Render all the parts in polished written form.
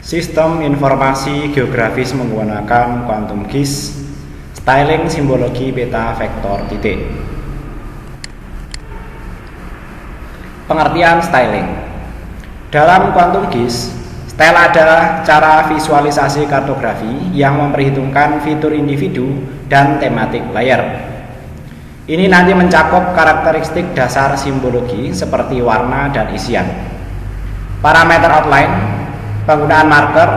Sistem informasi geografis menggunakan quantum GIS, styling simbologi peta vektor titik. Pengertian styling. Dalam quantum GIS, style adalah cara visualisasi kartografi yang memperhitungkan fitur individu dan tematik layer. Ini nanti mencakup karakteristik dasar simbologi seperti warna dan isian, parameter outline, penggunaan marker,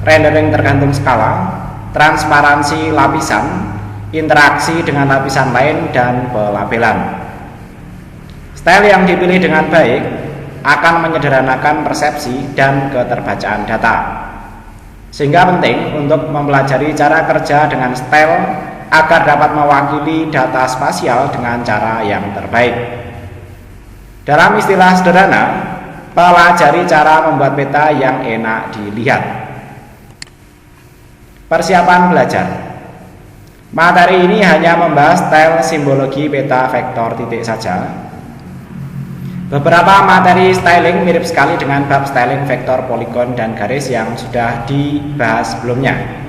rendering tergantung skala, transparansi lapisan, interaksi dengan lapisan lain, dan pelabelan. Style yang dipilih dengan baik akan menyederhanakan persepsi dan keterbacaan data, sehingga penting untuk mempelajari cara kerja dengan style agar dapat mewakili data spasial dengan cara yang terbaik. Dalam istilah sederhana, pelajari cara membuat peta yang enak dilihat. Persiapan belajar. Materi ini hanya membahas style simbologi peta vektor titik saja. Beberapa materi styling mirip sekali dengan bab styling vektor poligon dan garis yang sudah dibahas sebelumnya.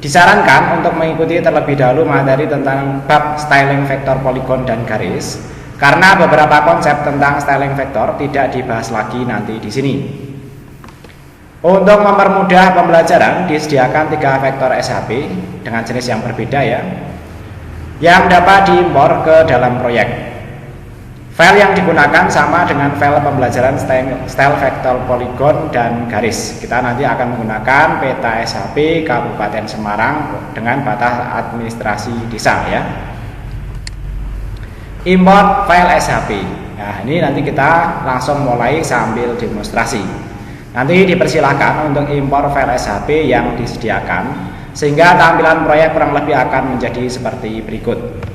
Disarankan untuk mengikuti terlebih dahulu materi tentang bab styling vektor poligon dan garis, karena beberapa konsep tentang styling vektor tidak dibahas lagi nanti di sini. Untuk mempermudah pembelajaran, disediakan 3 vektor SHP dengan jenis yang berbeda ya, yang dapat diimpor ke dalam proyek. File yang digunakan sama dengan file pembelajaran style vektor poligon dan garis. Kita nanti akan menggunakan peta SHP Kabupaten Semarang dengan batas administrasi desa ya. Import file SHP. Nah, ini nanti kita langsung mulai sambil demonstrasi. Nanti dipersilahkan untuk impor file SHP yang disediakan, sehingga tampilan proyek kurang lebih akan menjadi seperti berikut.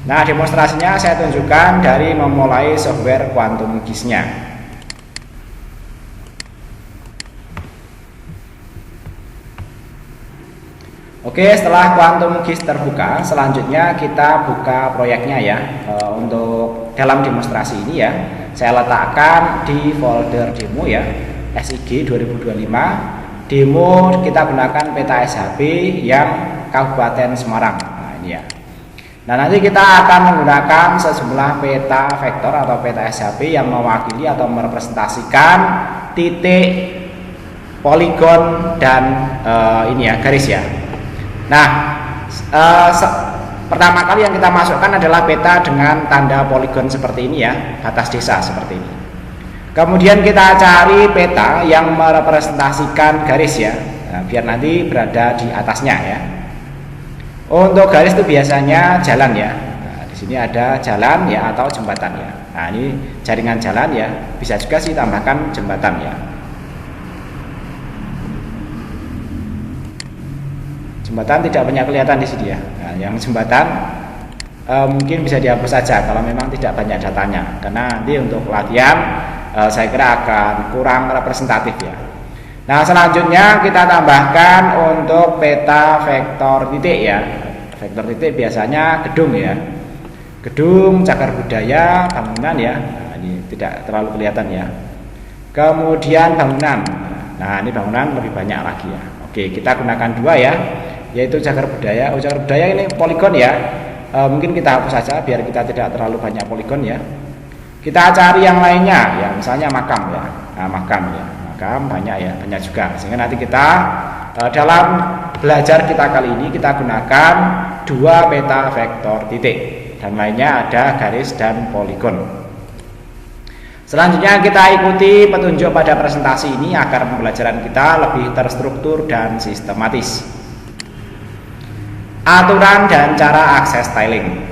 Nah, demonstrasinya saya tunjukkan dari memulai software quantum GIS-nya. Oke, setelah quantum GIS terbuka, selanjutnya kita buka proyeknya ya. Untuk dalam demonstrasi ini ya, saya letakkan di folder demo ya, SIG 2025. Demo kita gunakan peta SHP yang Kabupaten Semarang. Nah, ini ya. Nah, nanti kita akan menggunakan sejumlah peta vektor atau peta SHP yang mewakili atau merepresentasikan titik, poligon, dan ini ya, garis ya. Nah, pertama kali yang kita masukkan adalah peta dengan tanda poligon seperti ini ya, batas desa seperti ini. Kemudian kita cari peta yang merepresentasikan garis ya, nah, biar nanti berada di atasnya ya. Untuk garis itu biasanya jalan ya. Nah, di sini ada jalan ya atau jembatan ya. Nah, ini jaringan jalan ya. Bisa juga sih tambahkan jembatan ya. Jembatan tidak banyak kelihatan di sini ya. Nah, yang jembatan mungkin bisa dihapus saja kalau memang tidak banyak datanya. Karena nanti untuk latihan saya kira akan kurang representatif ya. Nah, selanjutnya kita tambahkan untuk peta vektor titik ya. Vektor titik biasanya gedung ya. Gedung, cagar budaya, bangunan ya. Nah, ini tidak terlalu kelihatan ya. Kemudian bangunan. Nah, ini bangunan lebih banyak lagi ya. Oke, kita gunakan 2 ya, yaitu cagar budaya. Oh, cagar budaya ini poligon ya. Mungkin kita hapus saja biar kita tidak terlalu banyak poligon ya. Kita cari yang lainnya ya, misalnya makam ya. Nah, makam ya. Banyak ya, banyak juga, sehingga nanti kita dalam belajar kita kali ini kita gunakan 2 peta vektor titik dan lainnya ada garis dan poligon. Selanjutnya kita ikuti petunjuk pada presentasi ini agar pembelajaran kita lebih terstruktur dan sistematis. Aturan dan cara akses styling.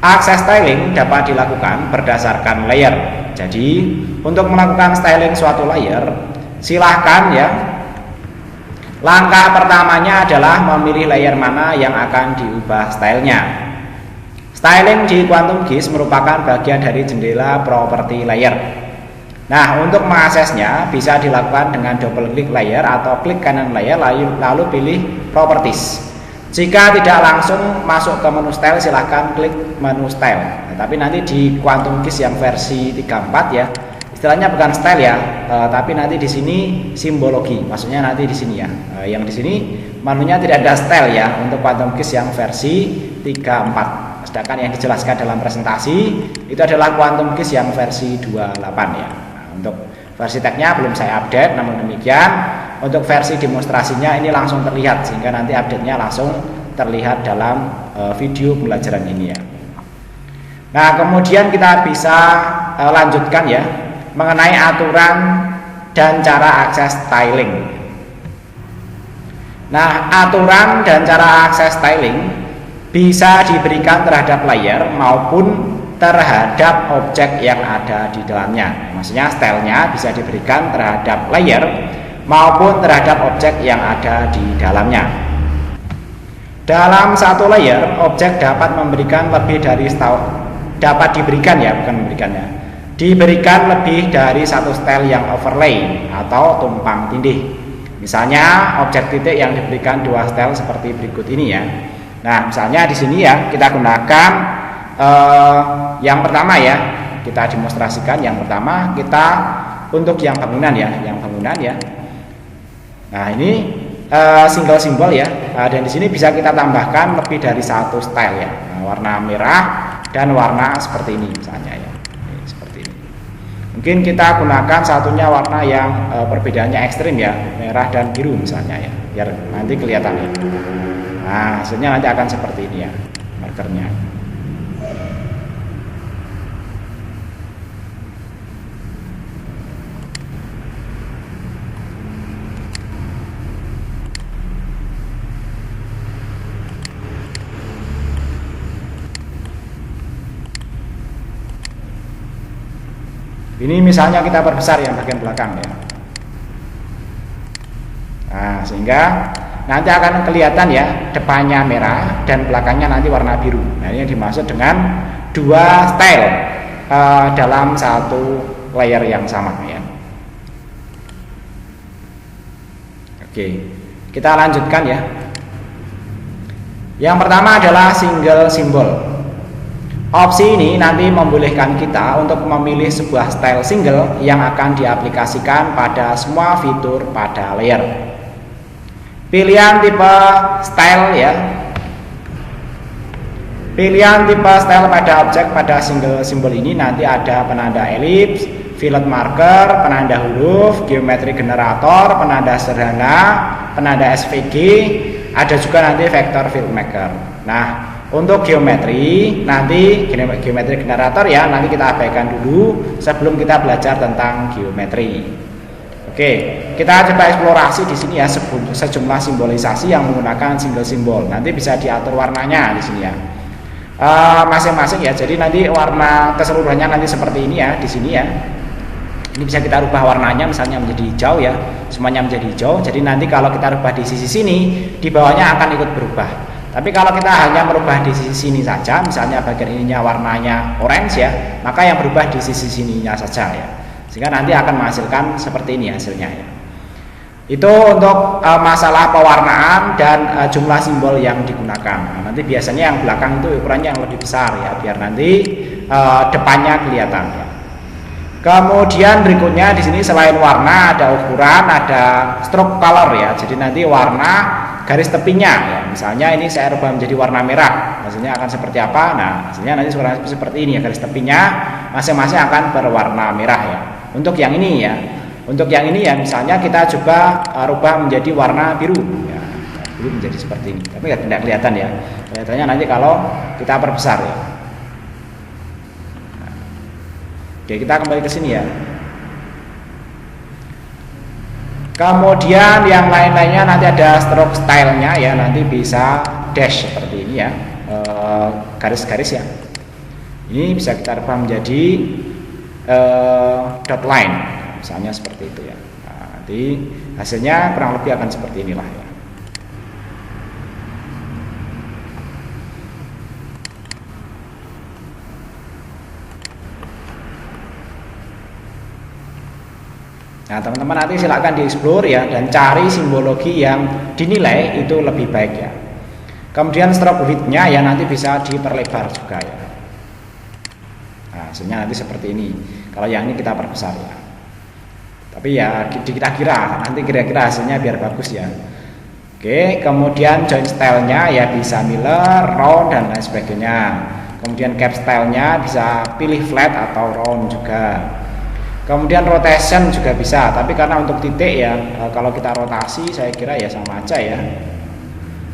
Akses styling dapat dilakukan berdasarkan layer. Jadi, untuk melakukan styling suatu layer, silahkan ya. Langkah pertamanya adalah memilih layer mana yang akan diubah stylenya. Styling di quantum GIS merupakan bagian dari jendela properti layer. Nah, untuk mengaksesnya bisa dilakukan dengan double klik layer atau klik kanan layer lalu pilih properties. Jika tidak langsung masuk ke menu style, silahkan klik menu style. Nah, tapi nanti di quantum GIS yang versi 34 ya, istilahnya bukan style ya, tapi nanti di sini simbologi. Maksudnya nanti di sini ya. Yang di sini manunya tidak ada style ya untuk quantum keys yang versi 34. Sedangkan yang dijelaskan dalam presentasi itu adalah quantum keys yang versi 28 ya. Nah, untuk versi tagnya belum saya update, namun demikian untuk versi demonstrasinya ini langsung terlihat, sehingga nanti update-nya langsung terlihat dalam video pembelajaran ini ya. Nah, kemudian kita bisa lanjutkan ya mengenai aturan dan cara akses tiling. Nah, aturan dan cara akses tiling bisa diberikan terhadap layer maupun terhadap objek yang ada di dalamnya. Maksudnya stylenya bisa diberikan terhadap layer maupun terhadap objek yang ada di dalamnya. Dalam satu layer, objek dapat memberikan lebih dari diberikan lebih dari satu style yang overlay atau tumpang tindih. Misalnya objek titik yang diberikan dua style seperti berikut ini ya. Nah, misalnya di sini ya kita gunakan yang pertama ya, kita demonstrasikan yang pertama kita untuk yang bangunan ya, Nah, ini single simbol ya, dan di sini bisa kita tambahkan lebih dari satu style ya. Nah, warna merah dan warna seperti ini misalnya ya. Mungkin kita gunakan satunya warna yang perbedaannya ekstrim ya, merah dan biru misalnya ya, biar nanti kelihatan ya. Nah, hasilnya nanti akan seperti ini ya, markernya. Ini misalnya kita perbesar yang bagian belakang ya. Nah, sehingga nanti akan kelihatan ya, depannya merah dan belakangnya nanti warna biru. Nah, ini yang dimaksud dengan dua style dalam satu layer yang sama ya. Oke, kita lanjutkan ya. Yang pertama adalah single simbol. Opsi ini nanti membolehkan kita untuk memilih sebuah style single yang akan diaplikasikan pada semua fitur pada layer. Pilihan tipe style ya. Pilihan tipe style pada objek pada single simbol ini nanti ada penanda elips, fillet marker, penanda huruf, geometri generator, penanda sederhana, penanda SVG, ada juga nanti vektor filmmaker. Nah, untuk geometri nanti geometri generator ya nanti kita abaikan dulu sebelum kita belajar tentang geometri. Oke, kita coba eksplorasi di sini ya sejumlah simbolisasi yang menggunakan single simbol. Nanti bisa diatur warnanya di sini ya. Masing-masing ya. Jadi nanti warna keseluruhannya nanti seperti ini ya di sini ya. Ini bisa kita rubah warnanya misalnya menjadi hijau ya. Semuanya menjadi hijau. Jadi nanti kalau kita rubah di sisi sini, di bawahnya akan ikut berubah. Tapi kalau kita hanya merubah di sisi sini saja, misalnya bagian ininya warnanya orange ya, maka yang berubah di sisi sininya saja ya. Sehingga nanti akan menghasilkan seperti ini hasilnya ya. Itu untuk masalah pewarnaan dan jumlah simbol yang digunakan. Nah, nanti biasanya yang belakang itu ukurannya yang lebih besar ya, biar nanti depannya kelihatan ya. Kemudian berikutnya di sini selain warna ada ukuran, ada stroke color ya. Jadi nanti warna garis tepinya ya. Misalnya ini saya rubah menjadi warna merah, hasilnya akan seperti apa? Nah, hasilnya nanti seperti ini ya, garis tepinya masing-masing akan berwarna merah ya. Untuk yang ini ya, misalnya kita coba rubah menjadi warna biru ya. Biru menjadi seperti ini, tapi tidak kelihatan ya. Kelihatannya nanti kalau kita perbesar ya. Nah, oke, kita kembali ke sini ya. Kemudian yang lain-lainnya nanti ada stroke stylenya ya, nanti bisa dash seperti ini ya, garis-garis ya. Ini bisa kita rubah menjadi dot line, misalnya seperti itu ya. Nah, nanti hasilnya kurang lebih akan seperti inilah ya. Nah, teman-teman nanti silakan dieksplor ya dan cari simbologi yang dinilai itu lebih baik ya. Kemudian stroke width-nya ya nanti bisa diperlebar juga ya. Nah, hasilnya nanti seperti ini. Kalau yang ini kita perbesar ya. Tapi ya kira-kira nanti kira-kira hasilnya biar bagus ya. Oke, kemudian joint stylenya ya bisa Miller, round dan lain sebagainya. Kemudian cap stylenya bisa pilih flat atau round juga. Kemudian rotation juga bisa, tapi karena untuk titik ya kalau kita rotasi saya kira ya sama aja ya.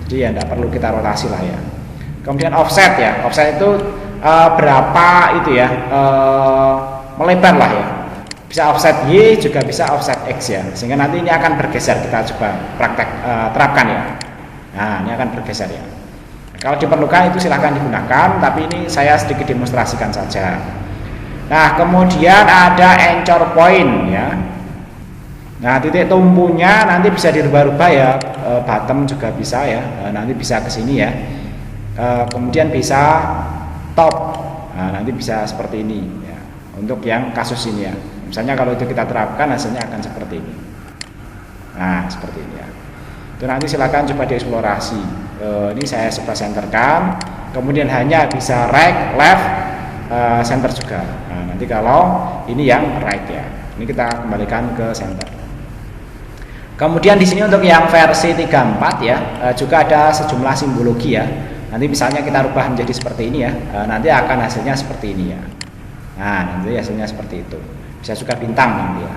Jadi ya tidak perlu kita rotasi lah ya. Kemudian offset ya, offset itu berapa itu ya, melebar lah ya. Bisa offset Y juga bisa offset X ya, sehingga nanti ini akan bergeser. Kita coba praktek terapkan ya. Nah ini akan bergeser ya. Kalau diperlukan itu silahkan digunakan, tapi ini saya sedikit demonstrasikan saja. Nah kemudian ada anchor point ya. Nah titik tumpunya nanti bisa dirubah-rubah ya, bottom juga bisa ya, nanti bisa ke sini ya. Kemudian bisa top, nah nanti bisa seperti ini ya, untuk yang kasus ini ya. Misalnya kalau itu kita terapkan hasilnya akan seperti ini. Nah seperti ini ya. Itu nanti silakan coba dieksplorasi. Ini saya coba centerkan. Kemudian hanya bisa right, left, center juga. Nah nanti kalau ini yang right ya. Ini kita kembalikan ke center. Kemudian di sini untuk yang versi 34 ya, juga ada sejumlah simbologi ya. Nanti misalnya kita rubah menjadi seperti ini ya. Nanti akan hasilnya seperti ini ya. Nah nanti hasilnya seperti itu. Bisa juga bintang nanti ya.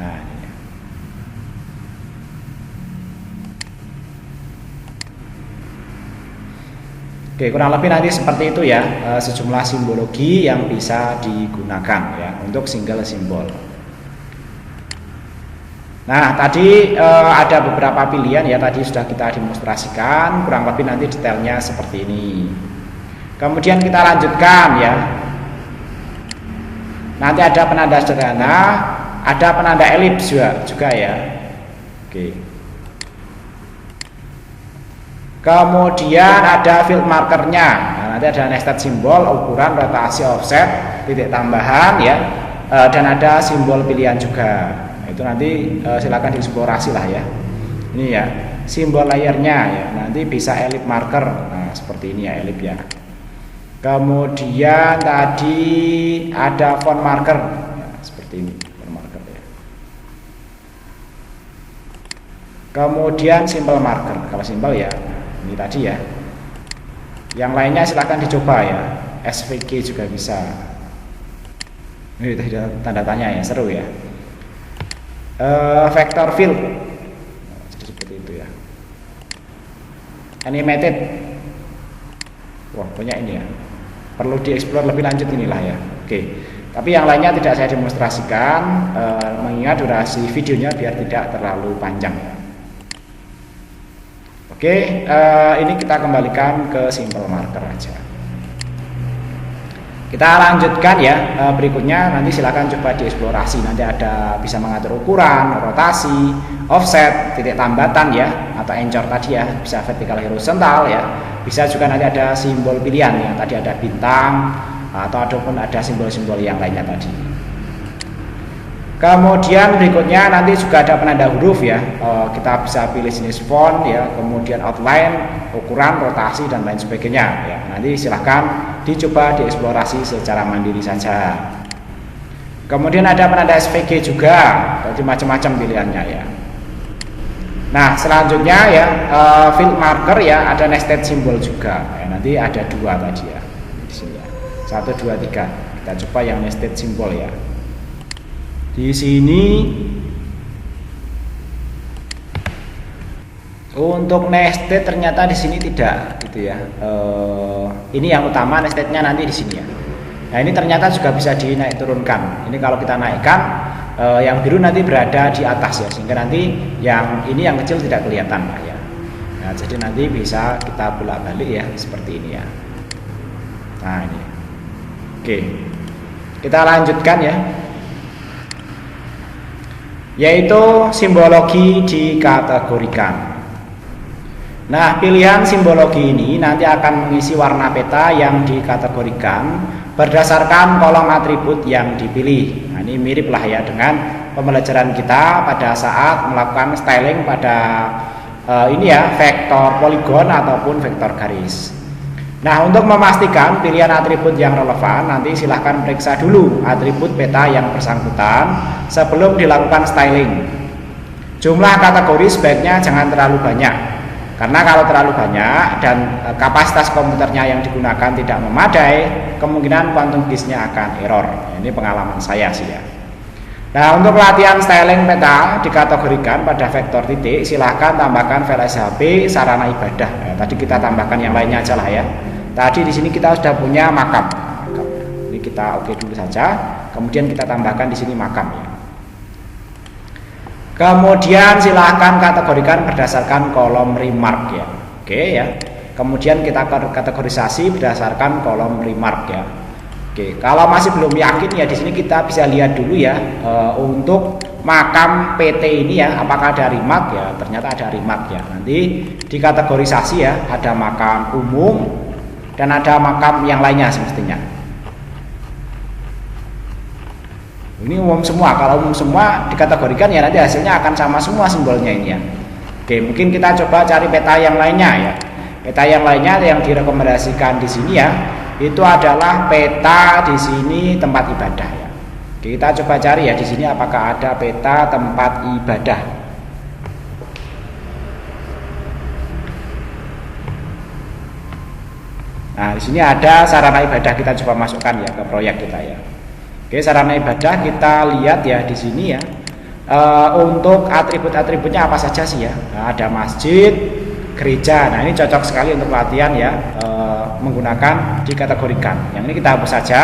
Nah ini ya. Oke, kurang lebih nanti seperti itu ya, sejumlah simbologi yang bisa digunakan ya untuk single simbol. Nah tadi ada beberapa pilihan ya, tadi sudah kita demonstrasikan, kurang lebih nanti detailnya seperti ini. Kemudian kita lanjutkan ya. Nanti ada penanda sederhana, ada penanda elips juga ya. Oke. Kemudian ada field markernya. Nah, nanti ada nested simbol, ukuran, rotasi, offset, titik tambahan ya, dan ada simbol pilihan juga. Nah, itu nanti silakan dieksplorasi lah ya. Ini ya, simbol layernya ya. Nanti bisa elip marker. Nah, seperti ini ya elip ya. Kemudian tadi ada font marker ya, seperti ini font marker ya. Kemudian simbol marker. Kalau simbol ya ini tadi ya. Yang lainnya silahkan dicoba ya. SVG juga bisa. Ini tanda tanya ya, seru ya. Vector fill jadi seperti itu ya. Animated. Wah banyak ini ya. Perlu dieksplor lebih lanjut inilah ya. Oke. Tapi yang lainnya tidak saya demonstrasikan, mengingat durasi videonya biar tidak terlalu panjang ya. Oke, ini kita kembalikan ke simple marker aja. Kita lanjutkan ya, berikutnya nanti silakan coba dieksplorasi. Nanti ada bisa mengatur ukuran, rotasi, offset, titik tambatan ya, atau anchor tadi ya, bisa vertical horizontal ya. Bisa juga nanti ada simbol pilihan ya, tadi ada bintang ataupun ada simbol-simbol yang lainnya tadi. Kemudian berikutnya nanti juga ada penanda huruf ya. Kita bisa pilih jenis font ya, kemudian outline, ukuran, rotasi dan lain sebagainya ya. Nanti silahkan dicoba dieksplorasi secara mandiri saja. Kemudian ada penanda SVG juga, jadi macam-macam pilihannya ya. Nah selanjutnya ya, field marker ya, ada nested simbol juga ya, nanti ada dua tadi ya di sini ya, 1, 2, 3. Kita coba yang nested simbol ya. Di sini untuk nested ternyata di sini tidak gitu ya. Ini yang utama nestednya nanti di sini ya. Nah ini ternyata juga bisa dinaik turunkan. Ini kalau kita naikkan, yang biru nanti berada di atas ya, sehingga nanti yang ini yang kecil tidak kelihatan lah ya. Nah, jadi nanti bisa kita bolak-balik ya seperti ini ya. Nah ini, oke, kita lanjutkan ya, yaitu simbologi dikategorikan. Nah pilihan simbologi ini nanti akan mengisi warna peta yang dikategorikan berdasarkan kolom atribut yang dipilih. Nah, ini mirip lah ya dengan pembelajaran kita pada saat melakukan styling pada ini ya, vektor poligon ataupun vektor garis. Nah, untuk memastikan pilihan atribut yang relevan, nanti silahkan periksa dulu atribut peta yang bersangkutan sebelum dilakukan styling. Jumlah kategori sebaiknya jangan terlalu banyak, karena kalau terlalu banyak dan kapasitas komputernya yang digunakan tidak memadai, kemungkinan quantum gist-nya akan error. Ini pengalaman saya sih ya. Nah, untuk latihan styling peta dikategorikan pada vektor titik, silahkan tambahkan file SHP sarana ibadah. Nah, tadi kita tambahkan yang lainnya aja lah ya. Tadi di sini kita sudah punya makam. Ini kita oke dulu saja. Kemudian kita tambahkan di sini makam ya. Kemudian silahkan kategorikan berdasarkan kolom remark ya. Oke ya. Kemudian kita kategorisasi berdasarkan kolom remark ya. Oke, kalau masih belum yakin ya di sini kita bisa lihat dulu ya untuk makam PT ini ya, apakah ada remark ya? Ternyata ada remark ya. Nanti dikategorisasi ya, ada makam umum dan ada makam yang lainnya semestinya. Ini umum semua. Kalau umum semua dikategorikan ya nanti hasilnya akan sama semua simbolnya ini ya. Oke, mungkin kita coba cari peta yang lainnya ya. Peta yang lainnya yang direkomendasikan di sini ya, itu adalah peta di sini tempat ibadah ya. Kita coba cari ya di sini apakah ada peta tempat ibadah. Nah, di sini ada sarana ibadah, kita coba masukkan ya ke proyek kita ya. Oke, sarana ibadah kita lihat ya di sini ya. Untuk atribut-atributnya apa saja sih ya? Nah, ada masjid, gereja. Nah, ini cocok sekali untuk latihan ya, menggunakan dikategorikan. Yang ini kita hapus saja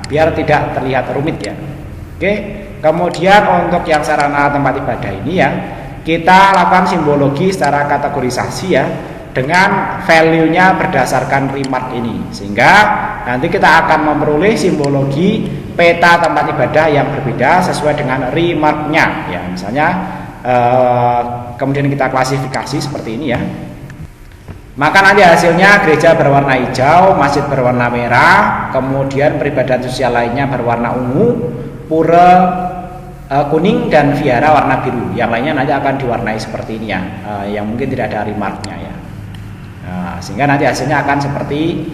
biar tidak terlihat rumit ya. Oke, kemudian untuk yang sarana tempat ibadah ini ya, kita lakukan simbologi secara kategorisasi ya, dengan value-nya berdasarkan remark ini, sehingga nanti kita akan memperoleh simbologi peta tempat ibadah yang berbeda sesuai dengan remark-nya ya. Misalnya kemudian kita klasifikasi seperti ini ya. Maka nanti hasilnya gereja berwarna hijau, masjid berwarna merah, kemudian peribadahan sosial lainnya berwarna ungu, pura kuning, dan vihara warna biru. Yang lainnya nanti akan diwarnai seperti ini ya, yang mungkin tidak ada remarknya ya. Nah, sehingga nanti hasilnya akan seperti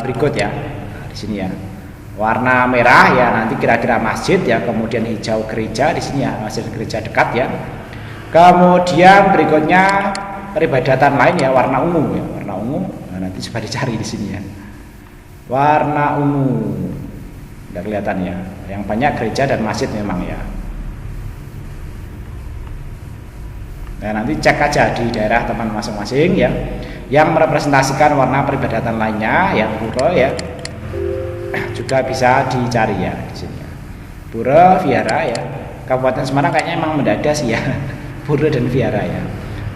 berikut ya. Nah, di sini ya, warna merah ya nanti kira-kira masjid ya, kemudian hijau gereja di sini ya, masjid gereja dekat ya. Kemudian berikutnya peribadatan lain ya, warna ungu ya, warna ungu. Nah, nanti coba dicari di sini ya, warna ungu. Tidak kelihatan ya, yang banyak gereja dan masjid memang ya. Nah, nanti cek aja di daerah teman masing-masing ya, yang merepresentasikan warna peribadatan lainnya yang pura ya, juga bisa dicari ya di sini ya. Pura, vihara ya. Kabupaten Semarang kayaknya emang mendadak sih ya, pura dan vihara ya.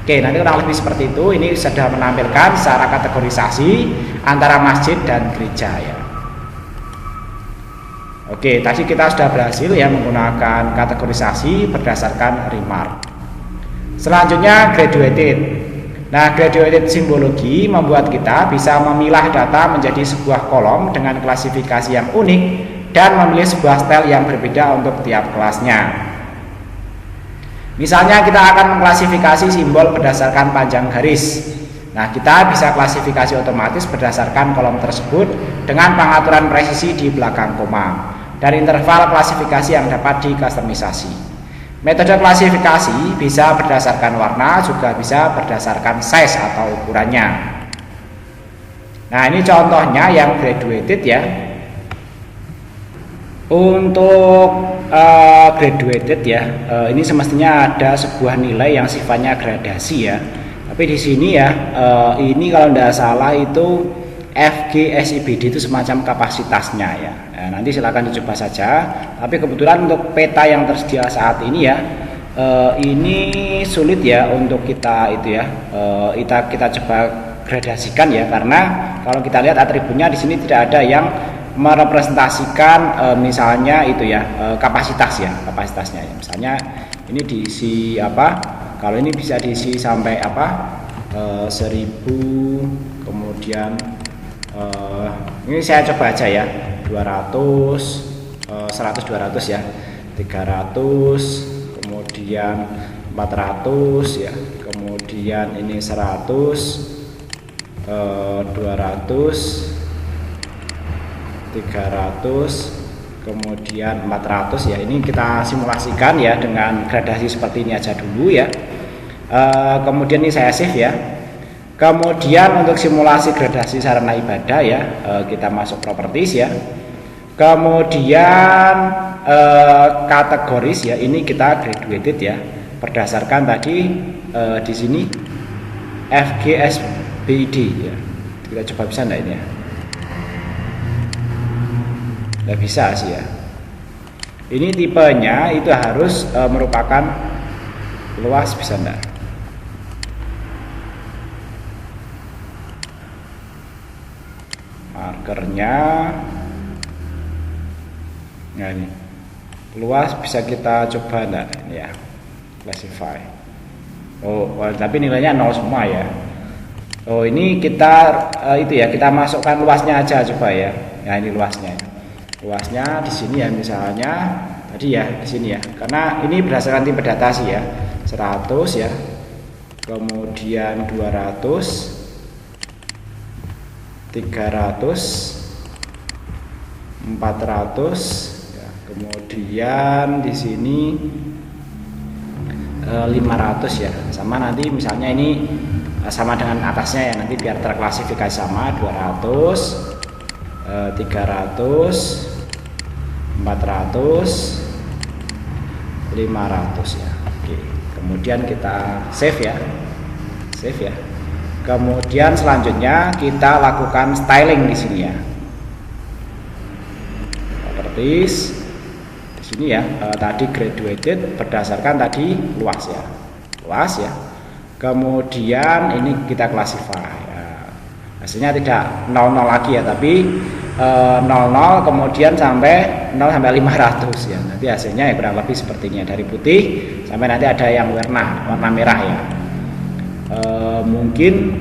Oke, nanti kurang lebih seperti itu. Ini sudah menampilkan secara kategorisasi antara masjid dan gereja ya. Oke, tadi kita sudah berhasil ya menggunakan kategorisasi berdasarkan remark. Selanjutnya graduated. Nah, graduated simbologi membuat kita bisa memilah data menjadi sebuah kolom dengan klasifikasi yang unik dan memilih sebuah style yang berbeda untuk tiap kelasnya. Misalnya kita akan mengklasifikasi simbol berdasarkan panjang garis. Nah, kita bisa klasifikasi otomatis berdasarkan kolom tersebut dengan pengaturan presisi di belakang koma dan interval klasifikasi yang dapat dikustomisasi. Metode klasifikasi bisa berdasarkan warna, juga bisa berdasarkan size atau ukurannya. Nah, ini contohnya yang graduated ya. Untuk graduated ya, ini semestinya ada sebuah nilai yang sifatnya gradasi ya. Tapi di sini ya, ini kalau tidak salah itu FGSIBD itu semacam kapasitasnya ya. Nah, nanti silakan dicoba saja. Tapi kebetulan untuk peta yang tersedia saat ini ya, ini sulit ya untuk kita itu ya, kita coba gradasikan ya, karena kalau kita lihat atributnya di sini tidak ada yang merepresentasikan misalnya itu ya, kapasitas ya, kapasitasnya ya. Misalnya ini diisi apa, kalau ini bisa diisi sampai apa, 1000, kemudian ini saya coba aja ya, 200, 100, 200 ya, 300, kemudian 400 ya, kemudian ini 100, 200, 300, kemudian 400 ya. Ini kita simulasikan ya dengan gradasi seperti ini aja dulu ya. Kemudian ini saya save ya. Kemudian untuk simulasi gradasi sarana ibadah ya, kita masuk properties ya. Kemudian kategoris ya, ini kita graduated ya, berdasarkan tadi di sini FGSBD ya. Kita coba bisa enggak ini ya? Nggak bisa sih ya. Ini tipenya itu harus merupakan luas, bisa enggak? Markernya, nah ini luas bisa kita coba enggak? Ini ya, classify. Oh, tapi nilainya 0 semua ya. Oh, ini kita itu ya, kita masukkan luasnya aja coba ya. Nah, ini luasnya ya. Luasnya di sini ya, misalnya tadi ya di sini ya, karena ini berdasarkan tipe data sih ya, 100 ya, kemudian 200, 300, 400 ya, kemudian di sini 500 ya, sama nanti misalnya ini sama dengan atasnya ya, nanti biar terklasifikasi sama 200, 300, 400, 500 ya. Oke, kemudian kita save ya, save ya. Kemudian selanjutnya kita lakukan styling di sini ya. Properties di sini ya, tadi graduated berdasarkan tadi luas ya, luas ya. Kemudian ini kita classify ya. Hasilnya tidak 00 lagi ya, tapi 00 kemudian sampai 0 sampai 500 ya. Nanti hasilnya ya kurang lebih seperti ini ya, dari putih sampai nanti ada yang warna merah ya. Mungkin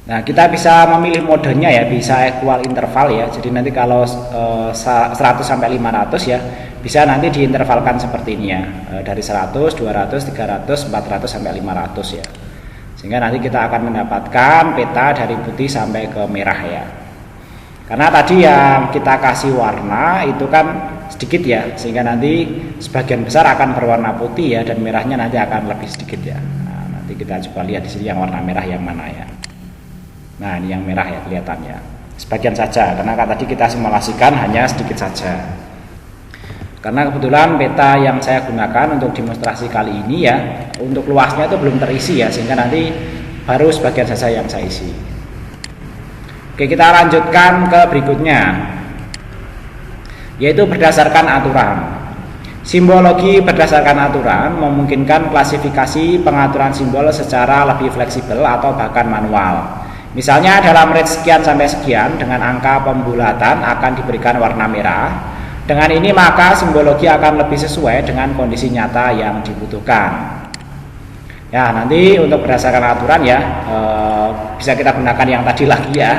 nah, kita bisa memilih modenya ya, bisa equal interval ya. Jadi nanti kalau 100 sampai 500 ya, bisa nanti diintervalkan seperti ini ya, dari 100, 200, 300, 400 sampai 500 ya. Sehingga nanti kita akan mendapatkan peta dari putih sampai ke merah ya. Karena tadi yang kita kasih warna itu kan sedikit ya, sehingga nanti sebagian besar akan berwarna putih ya, dan merahnya nanti akan lebih sedikit ya. Nah, nanti kita coba lihat di sini yang warna merah yang mana ya. Nah, ini yang merah ya kelihatannya. Sebagian saja, karena tadi kita simulasikan hanya sedikit saja. Karena kebetulan peta yang saya gunakan untuk demonstrasi kali ini ya, untuk luasnya itu belum terisi ya, sehingga nanti baru sebagian saja yang saya isi. Oke, kita lanjutkan ke berikutnya, yaitu berdasarkan aturan. Simbologi berdasarkan aturan memungkinkan klasifikasi pengaturan simbol secara lebih fleksibel atau bahkan manual. Misalnya dalam range sekian sampai sekian dengan angka pembulatan akan diberikan warna merah. Dengan ini maka simbologi akan lebih sesuai dengan kondisi nyata yang dibutuhkan. Ya, nanti untuk berdasarkan aturan ya, bisa kita gunakan yang tadi lagi ya.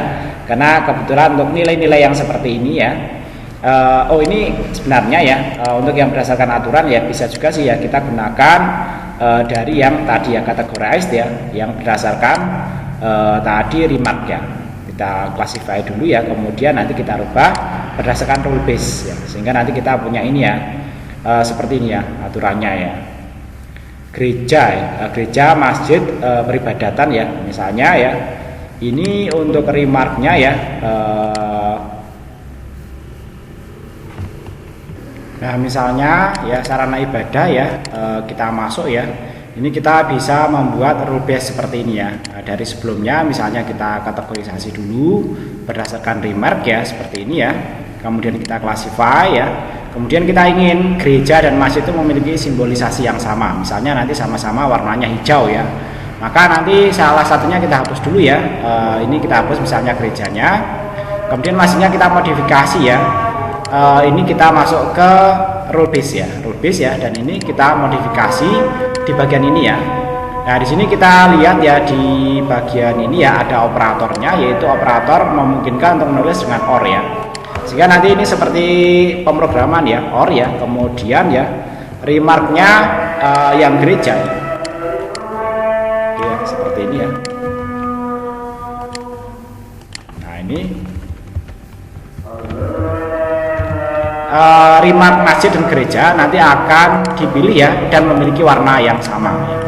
Karena kebetulan untuk nilai-nilai yang seperti ini ya, oh ini sebenarnya ya, untuk yang berdasarkan aturan ya bisa juga sih ya kita gunakan dari yang tadi ya, categorized ya, yang berdasarkan tadi remark ya. Kita classify dulu ya, kemudian nanti kita rubah berdasarkan rule base ya, sehingga nanti kita punya ini ya, seperti ini ya aturannya ya. Gereja ya, gereja, masjid, peribadatan ya, misalnya ya, ini untuk remarknya ya, nah misalnya ya sarana ibadah ya, kita masuk ya. Ini kita bisa membuat rule base seperti ini ya. Nah, dari sebelumnya misalnya kita kategorisasi dulu berdasarkan remark ya, seperti ini ya. Kemudian kita classify ya. Kemudian kita ingin gereja dan masjid itu memiliki simbolisasi yang sama. Misalnya nanti sama-sama warnanya hijau ya. Maka nanti salah satunya kita hapus dulu ya. Ini kita hapus misalnya gerejanya. Kemudian masjidnya kita modifikasi ya. Ini kita masuk ke rule base ya, rule base ya, dan ini kita modifikasi di bagian ini ya. Nah, di sini kita lihat ya, di bagian ini ya ada operatornya, yaitu operator memungkinkan untuk menulis dengan OR ya. Sehingga nanti ini seperti pemrograman ya, OR ya. Kemudian ya remarknya yang gereja ya. ini remark masjid dan gereja nanti akan dipilih ya dan memiliki warna yang sama ya.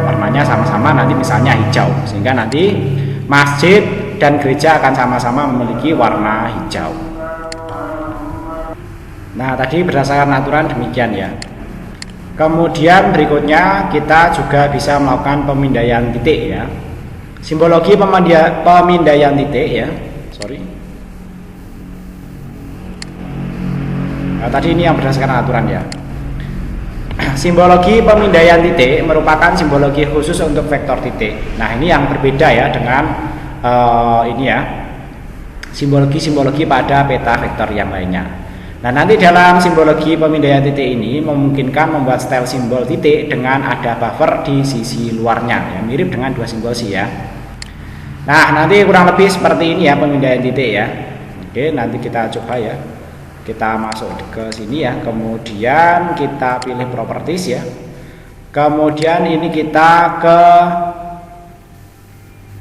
Warnanya sama-sama nanti misalnya hijau, sehingga nanti masjid dan gereja akan sama-sama memiliki warna hijau. Nah, tadi berdasarkan aturan demikian ya. Kemudian berikutnya kita juga bisa melakukan pemindaian titik ya. Simbologi pemindaian titik ya. Nah, tadi ini yang berdasarkan aturan ya. Simbologi pemindaian titik merupakan simbologi khusus untuk vektor titik. Nah, ini yang berbeda ya dengan ini ya, simbologi pada peta vektor yang lainnya. Nah, nanti dalam simbologi pemindaian titik ini memungkinkan membuat style simbol titik dengan ada buffer di sisi luarnya ya, mirip dengan dua simbol C ya. Nah, nanti kurang lebih seperti ini ya pemindaian titik ya. Oke, nanti kita coba ya. Kita masuk ke sini ya, kemudian kita pilih properties ya. Kemudian ini kita ke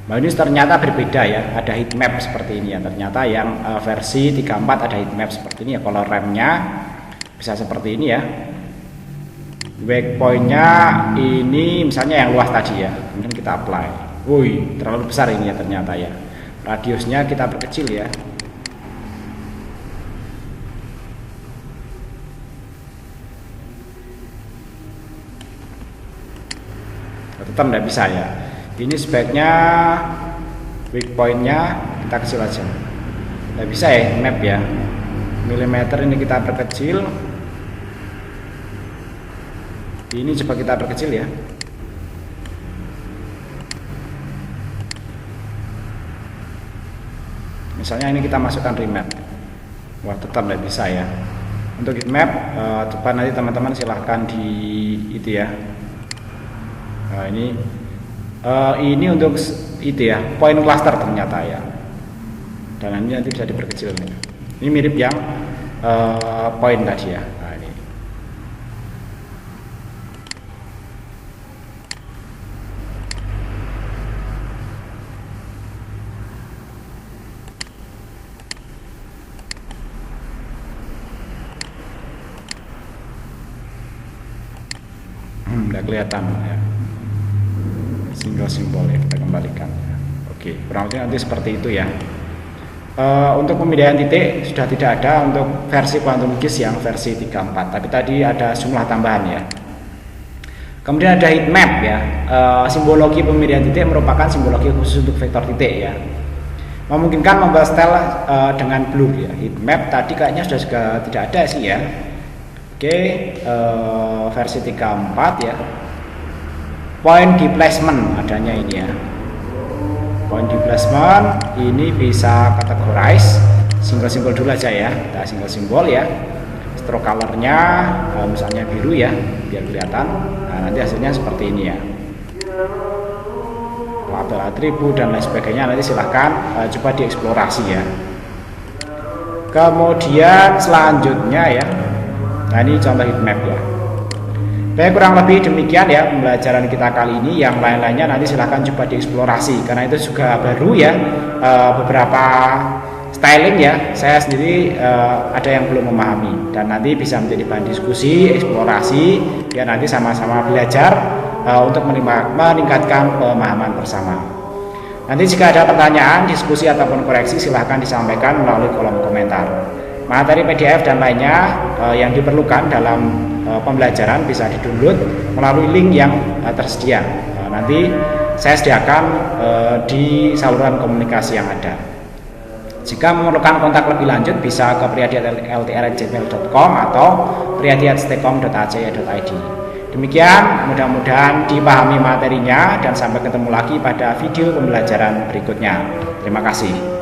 ini ternyata berbeda ya, ada heat map seperti ini ya. Ternyata yang versi 34 ada heat map seperti ini ya. Color remnya bisa seperti ini ya. Waypointnya ini misalnya yang luas tadi ya, kemudian kita apply. Wih, terlalu besar ini ya ternyata ya. Radiusnya kita perkecil ya. Tetap tidak bisa ya. Ini sebaiknya weak point-nya kita kecil aja. Tidak bisa ya map ya. Milimeter ini kita perkecil. Ini coba kita perkecil ya. Misalnya ini kita masukkan remap. Wah, tetap tidak bisa ya. Untuk map coba nanti teman-teman silahkan di itu ya. Nah, ini untuk itu ya, point cluster ternyata ya. Dan ini nanti bisa diperkecil. Ini mirip yang point tadi ya. Nah, ini. Udah kelihatan ya. Single simbol ya, kita kembalikan ya. Oke, kurang lebih nanti seperti itu ya. Untuk pemindaian titik sudah tidak ada untuk versi Quantum GIS yang versi 34, tapi tadi ada jumlah tambahan ya. Kemudian ada heat map ya. Simbologi pemindaian titik merupakan simbologi khusus untuk vektor titik ya. Memungkinkan membuat style dengan blur ya. Heat map tadi kayaknya sudah juga tidak ada sih ya. Oke, versi 34 ya. Point displacement adanya ini ya. Point displacement ini bisa categorize single simbol dulu aja ya. Kita single simbol ya. Stroke colornya misalnya biru ya, biar kelihatan. Nah, nanti hasilnya seperti ini ya. Label atribut dan lain sebagainya nanti silahkan coba dieksplorasi ya. Kemudian selanjutnya ya. Nah, ini contoh heat map ya. Baik, kurang lebih demikian ya pembelajaran kita kali ini. Yang lain-lainnya nanti silahkan coba dieksplorasi karena itu juga baru ya, beberapa styling ya. Saya sendiri ada yang belum memahami dan nanti bisa menjadi bahan diskusi, eksplorasi ya, nanti sama-sama belajar untuk meningkatkan pemahaman bersama. Nanti jika ada pertanyaan, diskusi ataupun koreksi silahkan disampaikan melalui kolom komentar. Materi PDF dan lainnya yang diperlukan dalam pembelajaran bisa di-download melalui link yang tersedia. Nanti saya sediakan di saluran komunikasi yang ada. Jika memerlukan kontak lebih lanjut bisa ke priyadi@ltr@gmail.com atau priyadi@stekom.ac.id. Demikian, mudah-mudahan dipahami materinya dan sampai ketemu lagi pada video pembelajaran berikutnya. Terima kasih.